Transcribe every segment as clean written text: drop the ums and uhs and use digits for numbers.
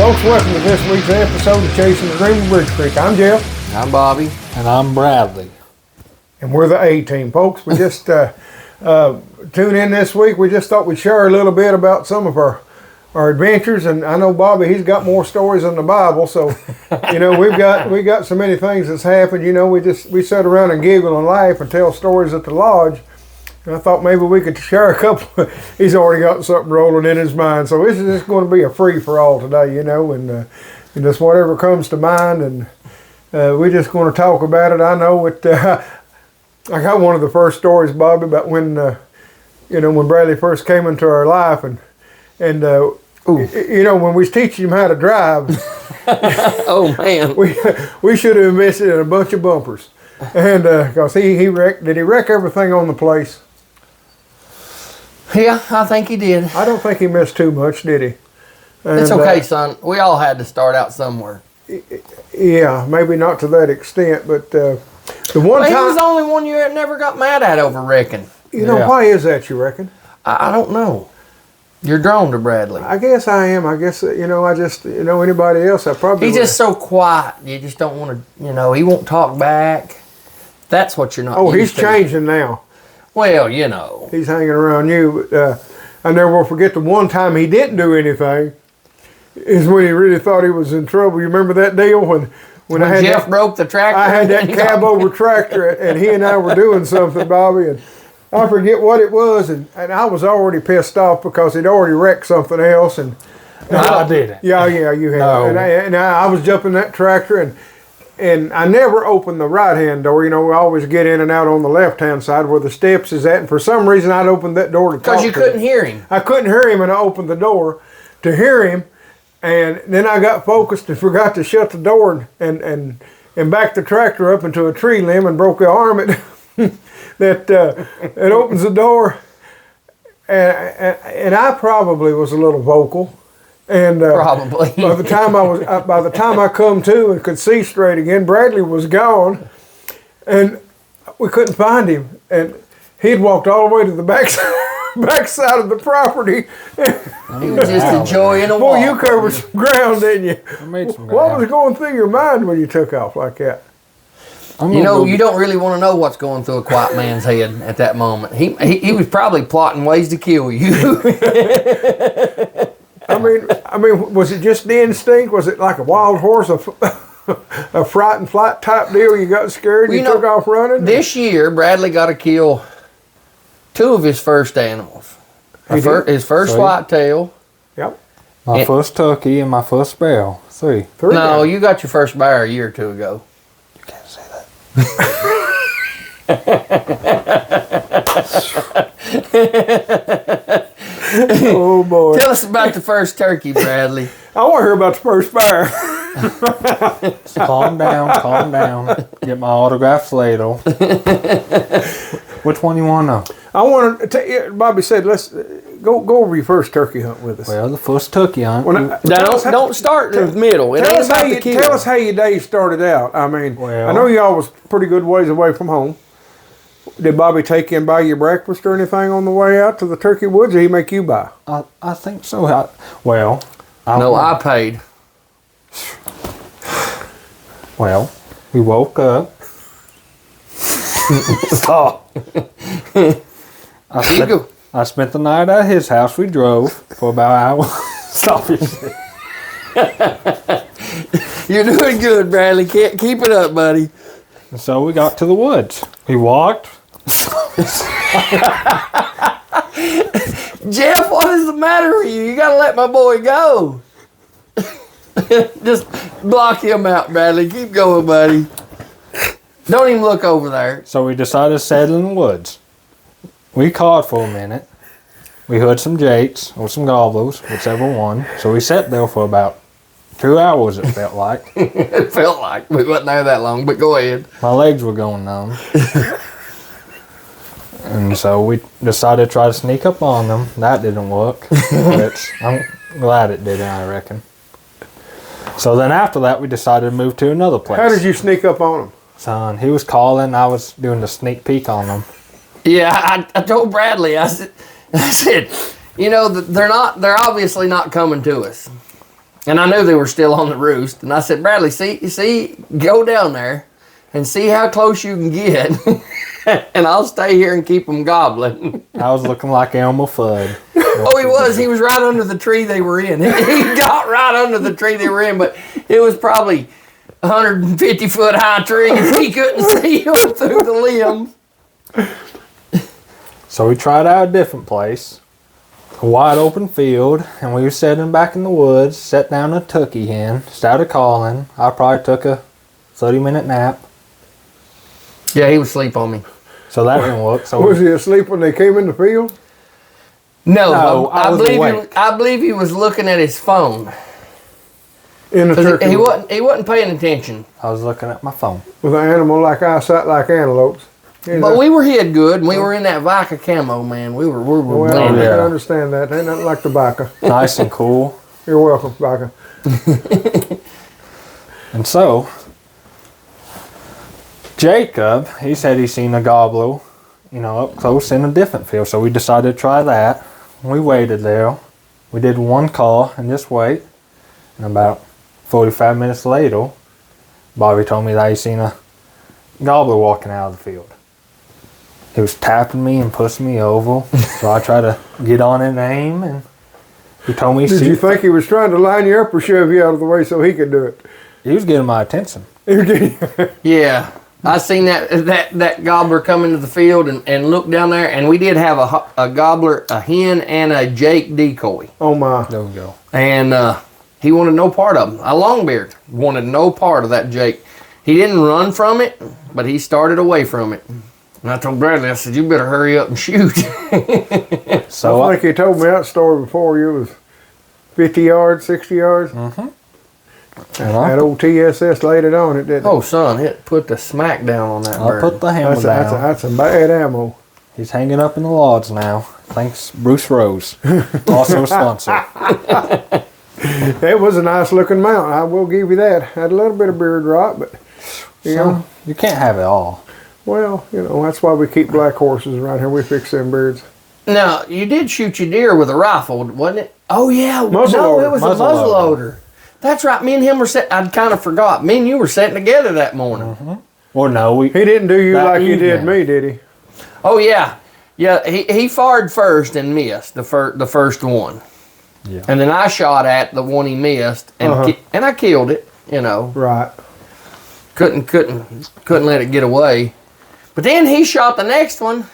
Folks, welcome to this week's episode of Chasing the Dream of Bridge Creek. I'm Jeff. I'm Bobby. And I'm Bradley. And we're the A-Team, folks. We just tune in this week. We just thought we'd share a little bit about some of our adventures. And I know Bobby, he's got more stories than the Bible. So, you know, we got so many things that's happened. You know, we sit around and giggle and laugh and tell stories at the lodge. And I thought maybe we could share a couple. He's already got something rolling in his mind. So this is just going to be a free-for-all today, you know, and just whatever comes to mind. And we're just going to talk about it. I know it. I got one of the first stories, Bobby, about when, you know, when Bradley first came into our life. And you know, when we was teaching him how to drive. Oh, man. We should have invested in a bunch of bumpers. And because he wrecked, did he wreck everything on the place? Yeah, I think he did. I don't think he missed too much, did he? And, it's okay, son. We all had to start out somewhere. Yeah, maybe not to that extent, but the one time... He was the only one you never got mad at over wrecking. You know, why is that, you reckon? I don't know. You're drawn to Bradley. I guess I am. I guess, you know, anybody else, I probably He's just so quiet. You just don't want to, you know, he won't talk back. That's what you're not used to. He's changing now. Well, you know. He's hanging around you. But, I never will forget the one time he didn't do anything is when he really thought he was in trouble. You remember that deal when I had Jeff broke the tractor? I had that cab over tractor, and he and I were doing something, Bobby, and I forget what it was, and I was already pissed off because he'd already wrecked something else. And I didn't. Yeah, you had. No. And I was jumping that tractor, and I never opened the right-hand door. You know, we always get in and out on the left-hand side where the steps is at. And for some reason, I'd opened that door to talk to him. Because you couldn't hear him. I couldn't hear him, and I opened the door to hear him. And then I got focused and forgot to shut the door and backed the tractor up into a tree limb and broke the arm. It opens the door. And I probably was a little vocal. And Probably. by the time I come to and could see straight again, Bradley was gone, and we couldn't find him. And he'd walked all the way to the back side of the property. He was just enjoying a walk. Boy, you covered some ground, didn't you? I made some What ground. was going through your mind when you took off like that? You know, you don't really want to know what's going through a quiet man's head at that moment. He was probably plotting ways to kill you. I mean, was it just the instinct? Was it like a wild horse, a fright and flight type deal? You got scared and you took off running? This year, Bradley got to kill 2 of his first animals. His first whitetail. Yep. My first turkey and my first bear. 3. No, you got your first bear a year or 2 ago. You can't say that. Oh, boy. Tell us about the first turkey, Bradley. I want to hear about the first bear. Calm down. Get my autographed ladle. Which one you want to know? I want to. Bobby said, "Let's go over your first turkey hunt with us." Well, the first turkey hunt. Don't start in the middle. It Tell ain't us, about the kill. tell us how your day started out. I mean, Well, I know y'all was pretty good ways away from home. Did Bobby take you and buy you breakfast or anything on the way out to the turkey woods, or he make you buy? I think so. I paid. Well, we woke up. Stop. I spent the night at his house. We drove for about an hour. Stop it. You're doing good, Bradley. Keep it up, buddy. And so we got to the woods. We walked. Jeff, what is the matter with you? You gotta let my boy go. Just block him out, Bradley. Keep going, buddy. Don't even look over there. So we decided to settle in the woods. We called for a minute. We heard some jakes or some gobblers, whichever one. So we sat there for about 2 hours, it felt like. It felt like we wasn't there that long, but go ahead. My legs were going numb. And so we decided to try to sneak up on them. That didn't work. But I'm glad it didn't, I reckon. So then after that, we decided to move to another place. How did you sneak up on him? Son, he was calling. I was doing the sneak peek on them. Yeah, I told Bradley, I said, you know, they're obviously not coming to us. And I knew they were still on the roost. And I said, Bradley, see, go down there and see how close you can get. And I'll stay here and keep them gobbling. I was looking like Elmer Fudd. Oh, he was. He was right under the tree they were in. He got right under the tree they were in, but it was probably 150-foot high tree. He couldn't see him through the limb. So we tried out a different place, a wide open field, and we were sitting back in the woods, set down a turkey hen, started calling. I probably took a 30-minute nap. Yeah, he was asleep on me. So that didn't work. So Was he asleep when they came in the field? No, I was awake. I believe he was looking at his phone. In the turkey? He wasn't paying attention. I was looking at my phone. With an animal like eyesight like antelopes. But we were hid good, and we were in that Vycah camo, man. We were Well, I blending. can understand that. Ain't nothing like the Vycah. Nice and cool. You're welcome, Vycah. And so, Jacob, he said he seen a gobbler, up close in a different field. So we decided to try that. We waited there. We did one call and just wait. And about 45 minutes later, Bobby told me that he seen a gobbler walking out of the field. He was tapping me and pushing me over. So I tried to get on and aim, and he told me. Did you think he was trying to line you up or shove you out of the way so he could do it? He was getting my attention. Yeah, I seen that gobbler come into the field and look down there, and we did have a gobbler, a hen, and a Jake decoy. Oh my. There we go. And he wanted no part of them. A longbeard wanted no part of that Jake. He didn't run from it, but he started away from it. And I told Bradley, I said, you better hurry up and shoot. So I think he told me that story before. You was 50 yards, 60 yards. Mm-hmm. That old TSS laid it on it, didn't it? Oh, son, it put the smack down on that I'll bird. put the hammer down. That's some bad ammo. He's hanging up in the lodge now. Thanks, Bruce Rose. Also a sponsor. It was a nice looking mount. I will give you that. Had a little bit of beard rot, but you know, You can't have it all. well, that's why we keep black horses around here. We fix them beards. Now, you did shoot your deer with a rifle, wasn't it? Oh, yeah. Muzzle no, loader. it was Muzzle a muzzleloader. That's right. Me and him were I'd kind of forgot. Me and you were sitting together that morning. Mm-hmm. Or no, He didn't do you That like he did evening. me, did he? Oh, yeah. Yeah, he fired first and missed the first one. Yeah. And then I shot at the one he missed, and and I killed it, Right. Couldn't let it get away. But then he shot the next one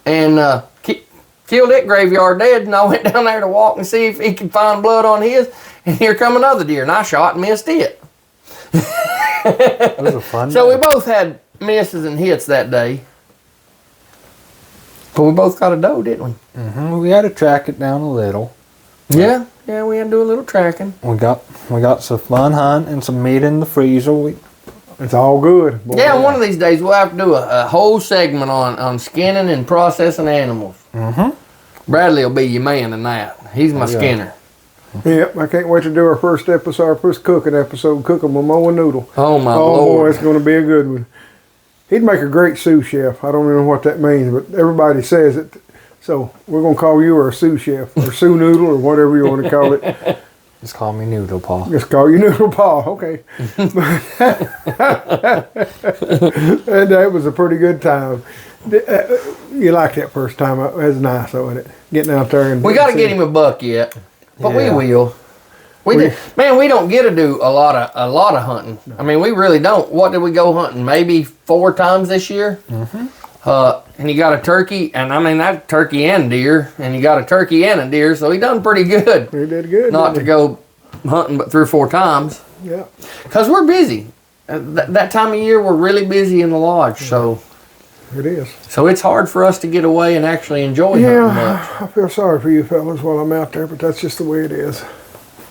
and killed it graveyard dead. And I went down there to walk and see if he could find blood on his. And here come another deer, and I shot and missed it. It was a fun So day. we both had misses and hits that day. But we both got a doe, didn't we? Mm-hmm. We had to track it down a little. Yeah, we had to do a little tracking. We got some fun hunt and some meat in the freezer. It's all good. Boy. Yeah, one of these days we'll have to do a whole segment on skinning and processing animals. Mm-hmm. Bradley will be your man in that. He's my skinner. Yep, I can't wait to do our first episode, our first cooking episode, cooking with Mo and Noodle. Oh my boy, Lord. it's going to be a good one. He'd make a great sous chef. I don't even know what that means, but everybody says it. So we're going to call you our sous chef, or sous noodle, or whatever you want to call it. Just call me Noodle Paw. Just call you Noodle Paw, okay. And that was a pretty good time. You liked that first time. It was nice, wasn't it? Getting out there and... We got to get him a buck yet, but Yeah. we will. We don't get to do a lot of hunting. I mean, we really don't. What did we go hunting? Maybe 4 times this year. Mm-hmm. And he got a turkey, and I mean that turkey and deer, and he got a turkey and a deer, so he done pretty good. We did good. Not to go hunting but 3 or 4 times. Yeah. Because we're busy. That time of year, we're really busy in the lodge, so It is. it's hard for us to get away and actually enjoy hunting much. Yeah, I feel sorry for you fellas while I'm out there, but that's just the way it is.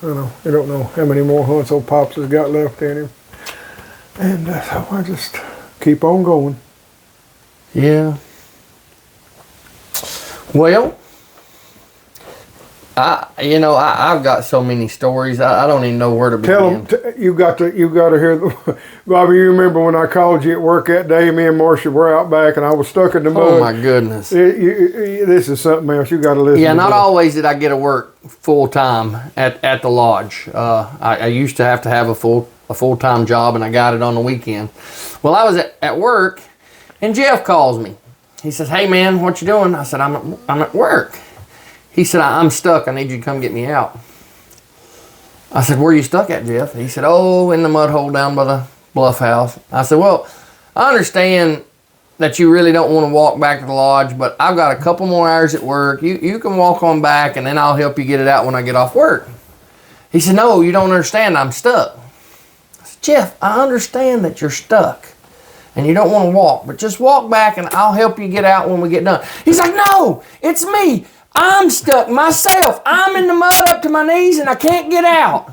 I know. You don't know how many more hunts old Pops has got left in him. And so I just keep on going. Yeah. Well, I've got so many stories. I don't even know where to begin. Tell them you got to hear the Bobby. You remember when I called you at work that day? Me and Marcia were out back, and I was stuck in the mud. Oh my goodness! This is something else. You got to listen. Yeah, to not this. always did I get to work full time at the lodge. I used to have a full-time job, and I got it on the weekend. Well, I was at work, and Jeff calls me. He says, "Hey man, what you doing?" I said, "I'm at work." He said, "I'm stuck. I need you to come get me out." I said, "Where are you stuck at, Jeff?" He said, "Oh, in the mud hole down by the Bluff House." I said, "Well, I understand that you really don't want to walk back to the lodge, but I've got a couple more hours at work. You can walk on back, and then I'll help you get it out when I get off work." He said, "No, you don't understand. I'm stuck." I said, "Jeff, I understand that you're stuck and you don't want to walk, but just walk back and I'll help you get out when we get done." He's like, "No, it's me. I'm stuck myself. I'm in the mud up to my knees and I can't get out."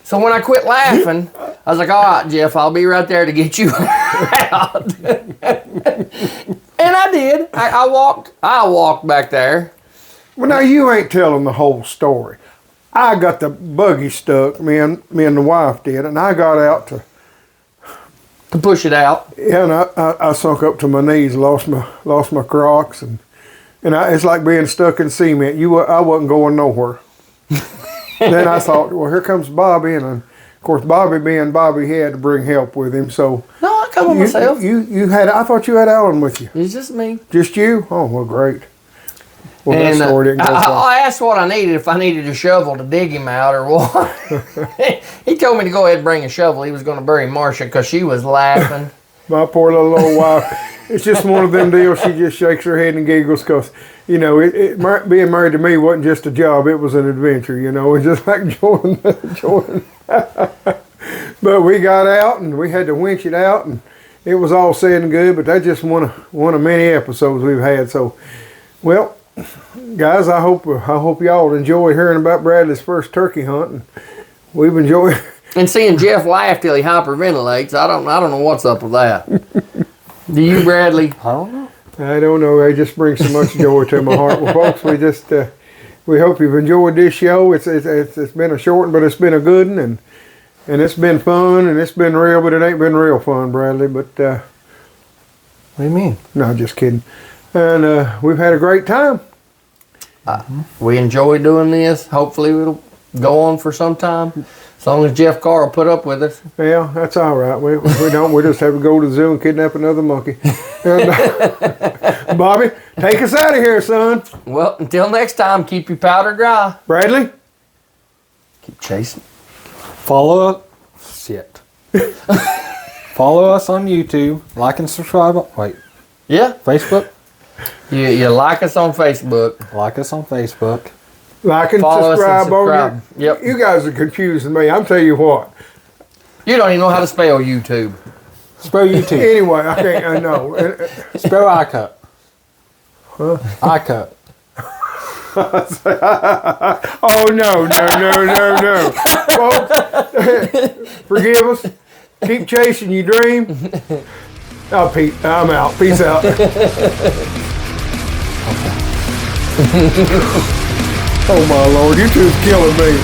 So when I quit laughing, I was like, "All right, Jeff, I'll be right there to get you out." And I did. I walked back there. Well, now you ain't telling the whole story. I got the buggy stuck. Me and the wife did, and I got out to push it out. Yeah, and I sunk up to my knees, lost my Crocs, and it's like being stuck in cement. I wasn't going nowhere. Then I thought, well, here comes Bobby, and of course Bobby being Bobby, he had to bring help with him. So no, I come with myself. I thought you had Alan with you. It's just me. Just you? Oh, well, great. Well, And that story didn't go far. I asked what I needed, if I needed a shovel to dig him out or what. He told me to go ahead and bring a shovel. He was going to bury Marcia because she was laughing. My poor little old wife. It's just one of them deals. She just shakes her head and giggles because, being married to me wasn't just a job. It was an adventure, It's just like Jordan. But we got out and we had to winch it out, and it was all said and good, but that's just one of many episodes we've had. So, well, guys, I hope y'all enjoyed hearing about Bradley's first turkey hunt, and we've enjoyed and seeing Jeff laugh till he hyperventilates. I don't know what's up with that. Do you, Bradley? I don't know. I don't know. It just brings so much joy to my heart. Well, folks, we hope you've enjoyed this show. It's been a short one, but it's been a good one, and it's been fun, and it's been real, but it ain't been real fun, Bradley. But what do you mean? No, just kidding. And we've had a great time. We enjoy doing this. Hopefully it'll go on for some time. As long as Jeff Carr will put up with us. Yeah, that's all right. We don't. We just have to go to the zoo and kidnap another monkey. And, Bobby, take us out of here, son. Well, until next time, keep your powder dry. Bradley? Keep chasing. Follow us on YouTube. Like and subscribe. Yeah. Facebook. You like us on Facebook. Like us on Facebook. Like and Follow subscribe. us and subscribe. Yep. You guys are confusing me. I'm telling you what. You don't even know how to spell YouTube. Spell YouTube. Anyway, I can't. I know. Spell iCut. Huh? iCut. Oh no! Folks, forgive us. Keep chasing your dream. Oh, Pete, I'm out. Peace out. Oh my Lord, you two's killing me.